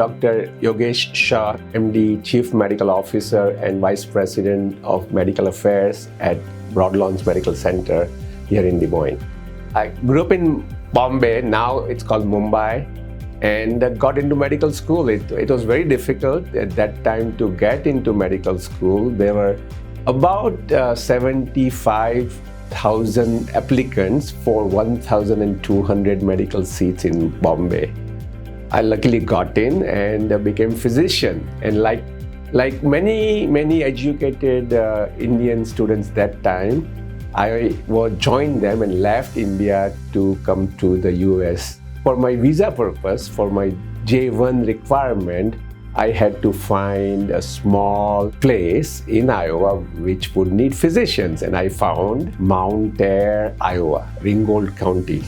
Dr. Yogesh Shah, MD, Chief Medical Officer and Vice President of Medical Affairs at Broadlawns Medical Center here in Des Moines. I grew up in Bombay, now it's called Mumbai, and got into medical school. It was very difficult at that time to get into medical school. There were about 75,000 applicants for 1,200 medical seats in Bombay. I luckily got in and became physician. And like many educated Indian students that time, I joined them and left India to come to the US. For my visa purpose, for my J1 requirement, I had to find a small place in Iowa which would need physicians, and I found Mount Ayr, Iowa, Ringgold County.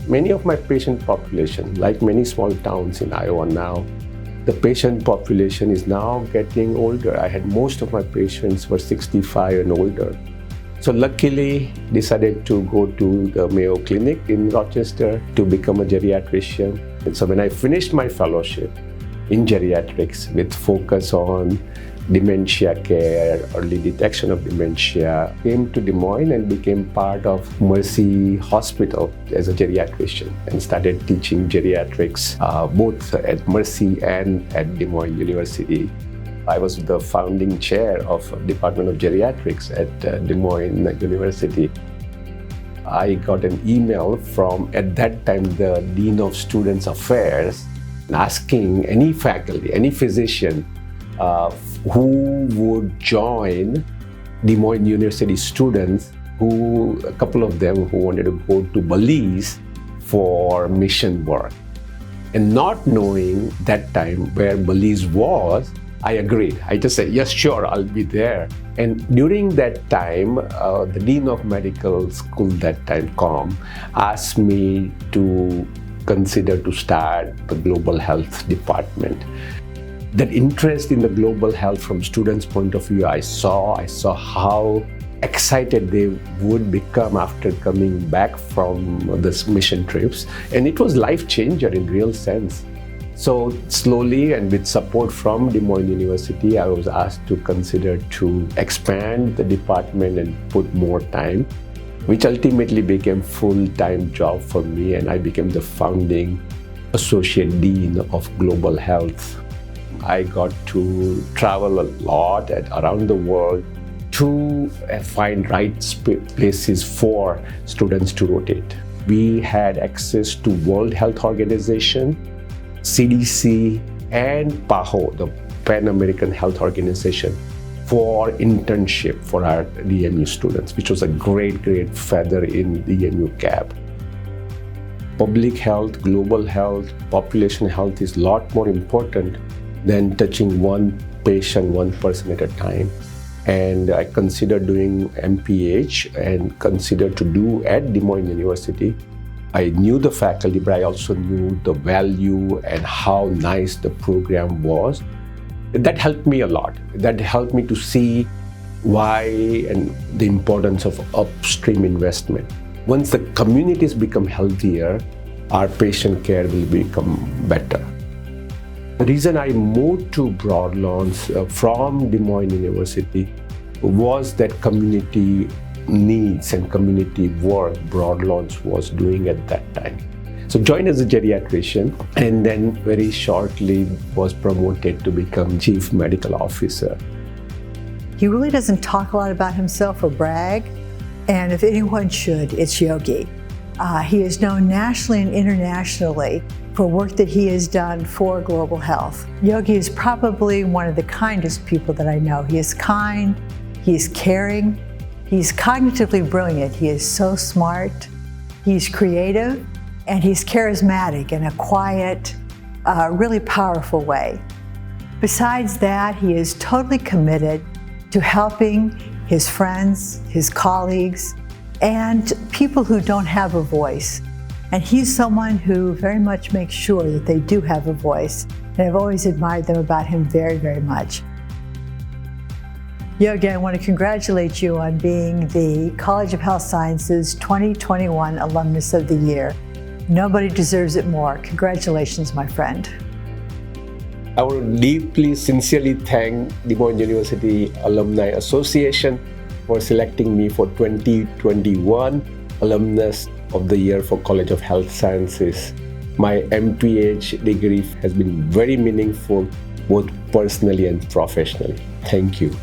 Many of my patient population, like many small towns in Iowa now, the patient population is now getting older. I had most of my patients were 65 and older. So luckily, decided to go to the Mayo Clinic in Rochester to become a geriatrician. And so when I finished my fellowship in geriatrics with focus on dementia care, early detection of dementia, came to Des Moines and became part of Mercy Hospital as a geriatrician and started teaching geriatrics both at Mercy and at Des Moines University. I was the founding chair of Department of Geriatrics at Des Moines University. I got an email from, at that time, the Dean of Students Affairs asking any faculty, any physician who would join Des Moines University students, a couple of them who wanted to go to Belize for mission work. And not knowing that time where Belize was, I agreed. I just said, yes, sure, I'll be there. And during that time, the Dean of Medical School that time, COM, asked me to consider to start the Global Health Department. That interest in the global health from students' point of view, I saw how excited they would become after coming back from these mission trips. And it was life changer in real sense. So slowly and with support from Des Moines University, I was asked to consider to expand the department and put more time, which ultimately became full-time job for me, and I became the founding Associate Dean of Global Health. I got to travel a lot around the world to find right places for students to rotate. We had access to World Health Organization, CDC, and PAHO, the Pan American Health Organization, for internship for our DMU students, which was a great feather in the DMU cap. Public health, global health, population health is a lot more important than touching one patient, one person at a time. And I considered doing M.P.H and considered to do at Des Moines University. I knew the faculty, but I also knew the value and how nice the program was. That helped me a lot. That helped me to see why and the importance of upstream investment. Once the communities become healthier, our patient care will become better. The reason I moved to Broadlawns from Des Moines University was that community needs and community work Broadlawns was doing at that time. So joined as a geriatrician and then very shortly was promoted to become Chief Medical Officer. He really doesn't talk a lot about himself or brag, and if anyone should, it's Yogi. He is known nationally and internationally for work that he has done for global health. Yogi is probably one of the kindest people that I know. He is kind, he is caring, he's cognitively brilliant, he is so smart, he's creative, and he's charismatic in a quiet, really powerful way. Besides that, he is totally committed to helping his friends, his colleagues, and people who don't have a voice. And he's someone who very much makes sure that they do have a voice. And I've always admired them about him very, very much. Yogi, I want to congratulate you on being the College of Health Sciences 2021 Alumnus of the Year. Nobody deserves it more. Congratulations, my friend. I would deeply, sincerely thank the Moen University Alumni Association for selecting me for 2021 Alumnus of the Year for College of Health Sciences. My M.P.H degree has been very meaningful, both personally and professionally. Thank you.